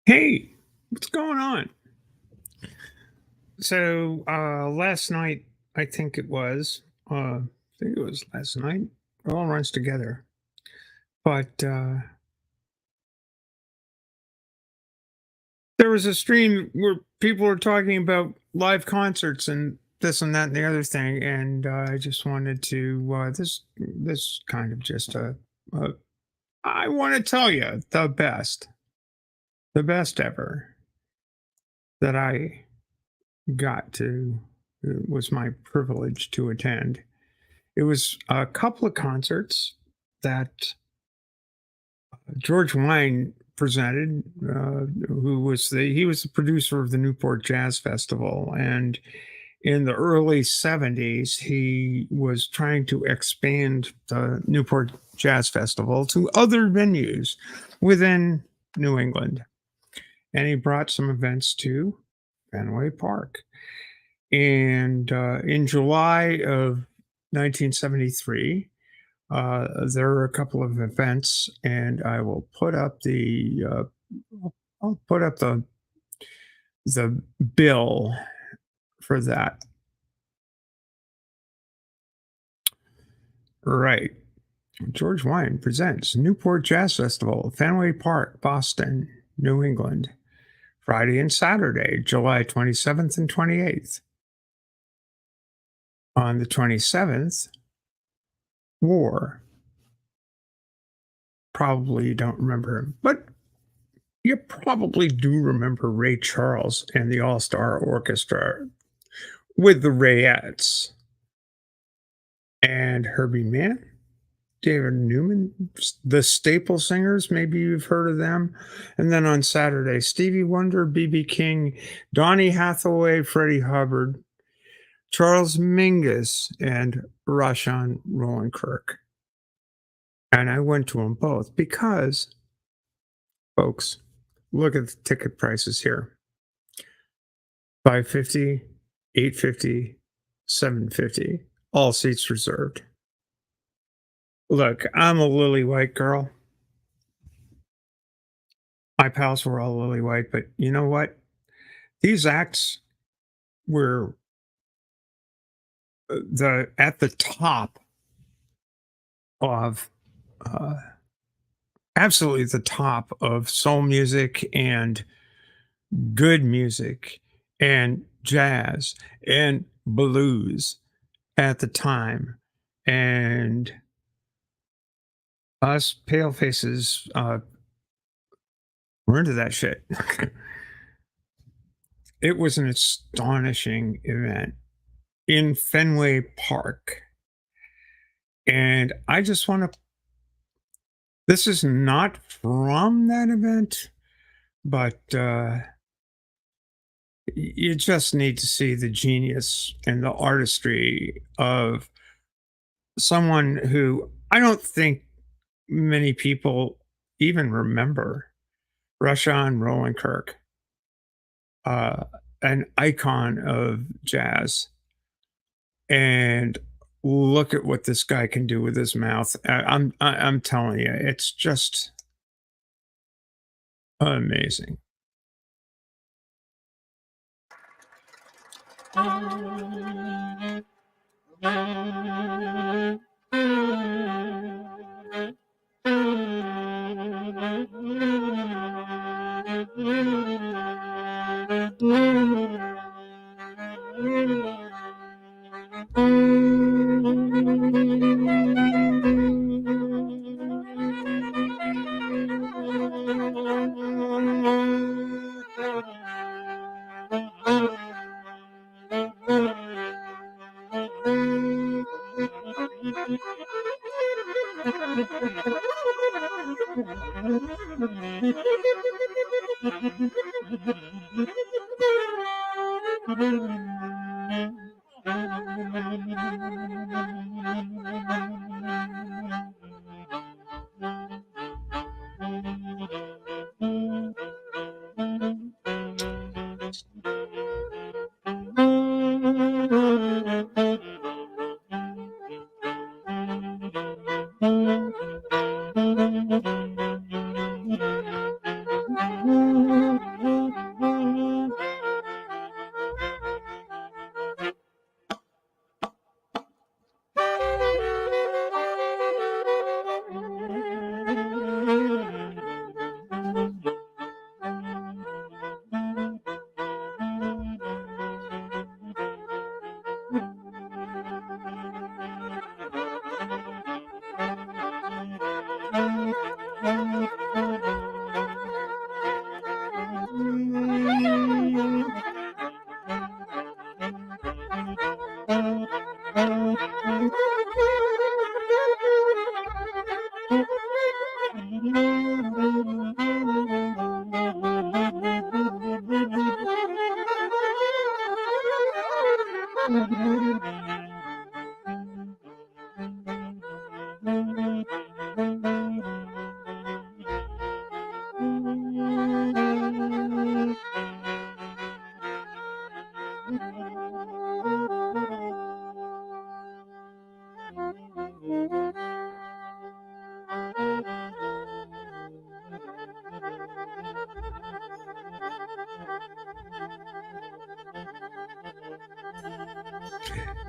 Hey, what's going on? So last night, I think it was. I think it was last night. It all runs together. But there was a stream where people were talking about live concerts and this and that and the other thing, and I just wanted to this kind of just a I want to tell you the best ever that I got to was my privilege to attend. It was a couple of concerts that George Wine presented, he was the producer of the Newport Jazz Festival, and in the early '70s, he was trying to expand the Newport Jazz Festival to other venues within New England, and he brought some events to Fenway Park. And in July of 1973, there are a couple of events, and I will put up I'll put up the bill for that. Right. George Wine presents Newport Jazz Festival, Fenway Park, Boston, New England, Friday and Saturday, July 27th and 28th. On the 27th, War. Probably you don't remember him, but you probably do remember Ray Charles and the All Star Orchestra with the Rayettes and Herbie Mann, David Newman, the Staple Singers. Maybe you've heard of them. And then on Saturday, Stevie Wonder, B.B. King, Donny Hathaway, Freddie Hubbard, Charles Mingus, and Rashaan Roland-Kirk. And I went to them both because, folks, look at the ticket prices here. $550, $850, $750, all seats reserved. Look, I'm a lily white girl. My pals were all lily white, but you know what? These acts were the at the top of uh, absolutely the top of soul music and good music and jazz and blues at the time. And us pale faces were into that shit. It was an astonishing event in Fenway Park. And I just want to, this is not from that event, but you just need to see the genius and the artistry of someone who I don't think many people even remember, Rashaan Roland-Kirk, uh, an icon of jazz. And look at what this guy can do with his mouth. I'm telling you, it's just amazing.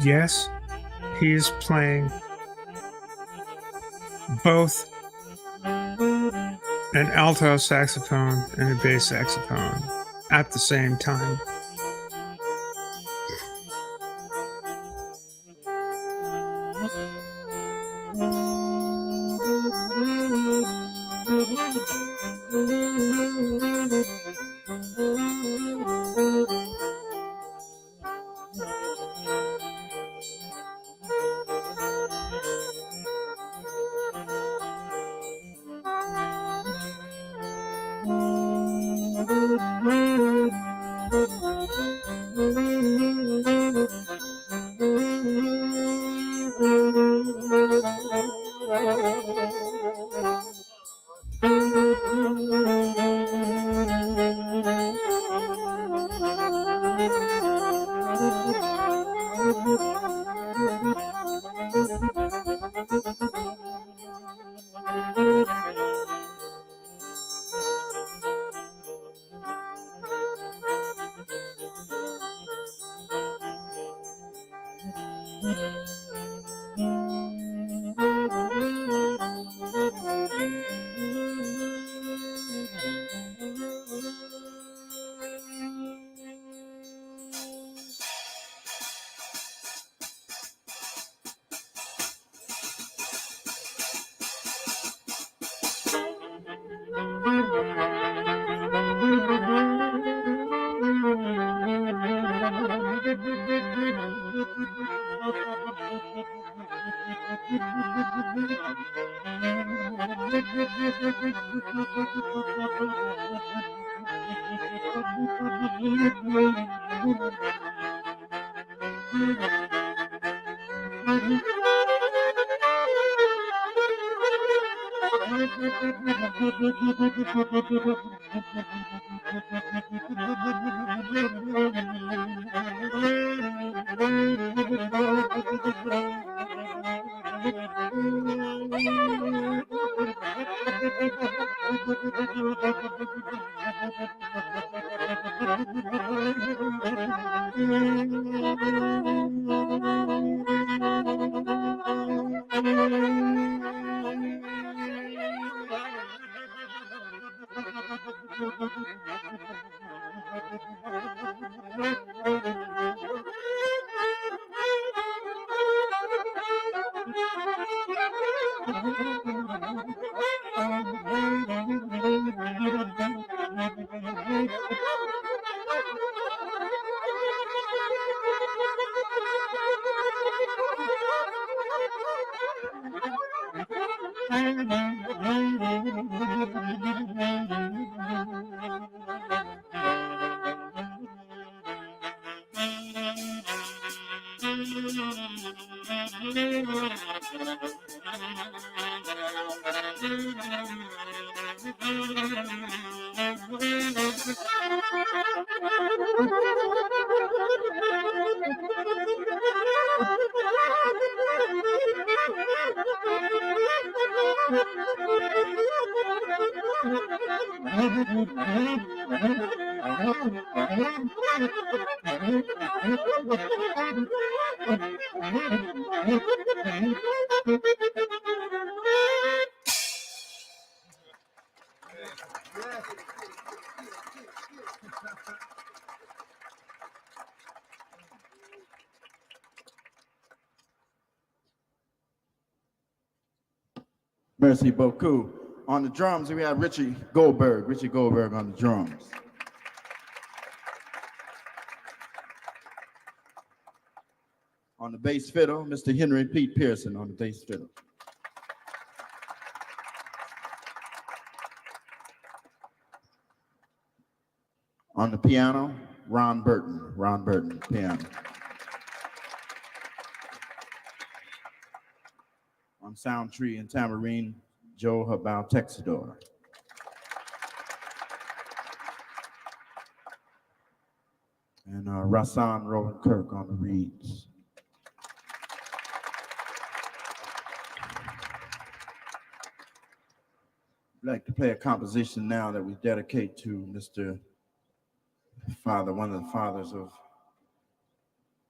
Yes, he is playing both an alto saxophone and a bass saxophone at the same time. Merci beaucoup. On the drums, we have Richie Goldberg. Richie Goldberg on the drums. On the bass fiddle, Mr. Henry Pete Pearson on the bass fiddle. On the piano, Ron Burton, piano. On sound tree and tambourine, Joe Habao Texador. And Rashaan Roland-Kirk on the reeds. I'd like to play a composition now that we dedicate to Mr. Father, one of the fathers of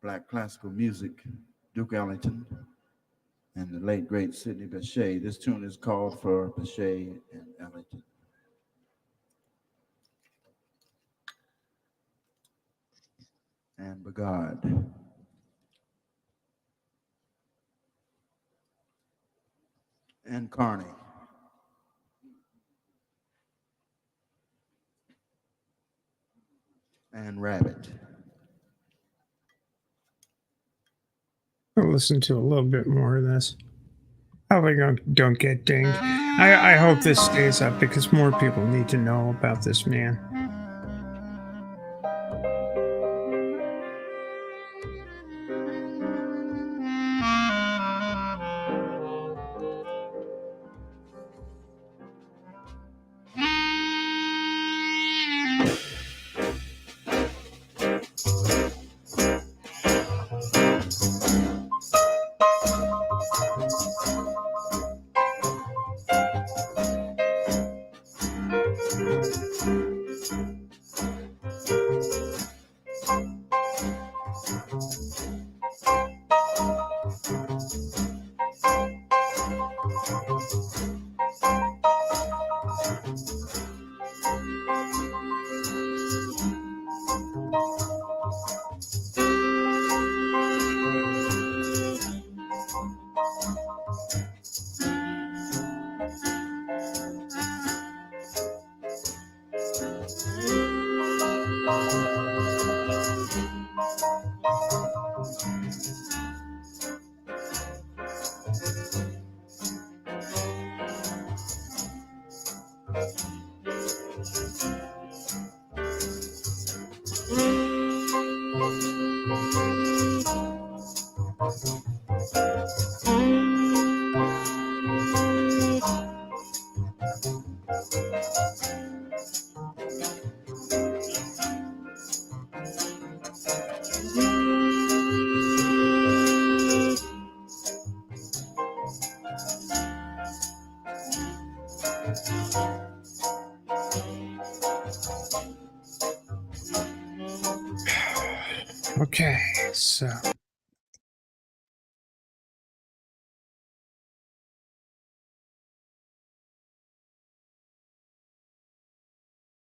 Black classical music, Duke Ellington, and the late, great Sidney Bechet. This tune is called for Bechet and Ellington. And Begard. And Carney. And Rabbit. I'll listen to a little bit more of this. Hope I don't get dinged. I hope this stays up because more people need to know about this man. Okay, so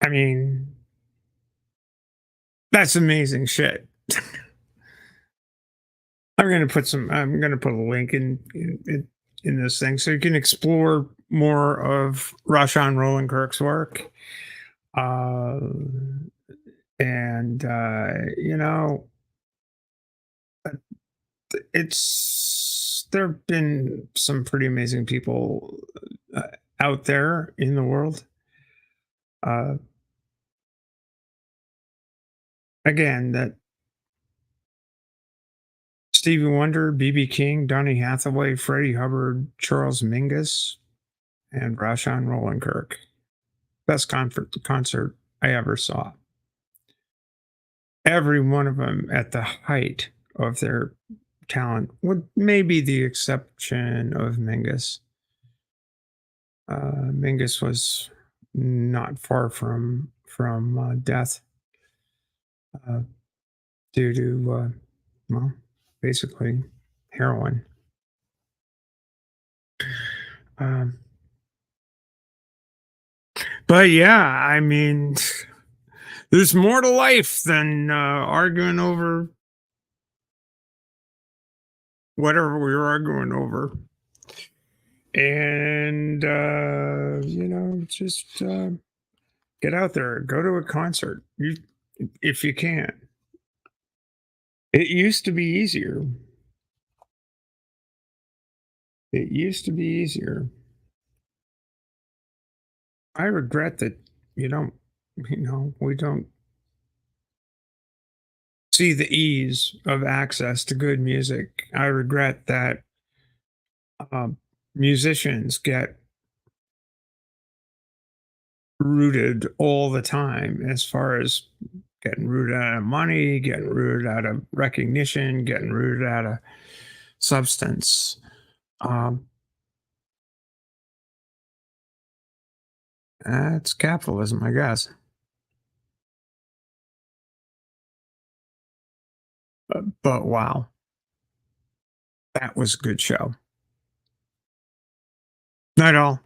I mean, that's amazing shit. I'm gonna put a link in this thing so you can explore more of Rashaan Roland-Kirk's work. And you know, there have been some pretty amazing people out there in the world. Again, that Stevie Wonder, B.B. King, Donny Hathaway, Freddie Hubbard, Charles Mingus, and Rashaan Roland-Kirk. Best concert I ever saw. Every one of them at the height of their talent, with maybe the exception of Mingus. Mingus was not far from death due to well, basically heroin. But yeah, I mean, there's more to life than arguing over whatever we were arguing over. And just get out there, go to a concert, if you can. It used to be easier. It used to be easier. I regret that you don't, we don't see the ease of access to good music. I regret that um, musicians get rooted all the time as far as getting rooted out of money, getting rooted out of recognition, getting rooted out of substance. Um, that's capitalism, I guess. But wow, that was a good show. Night all.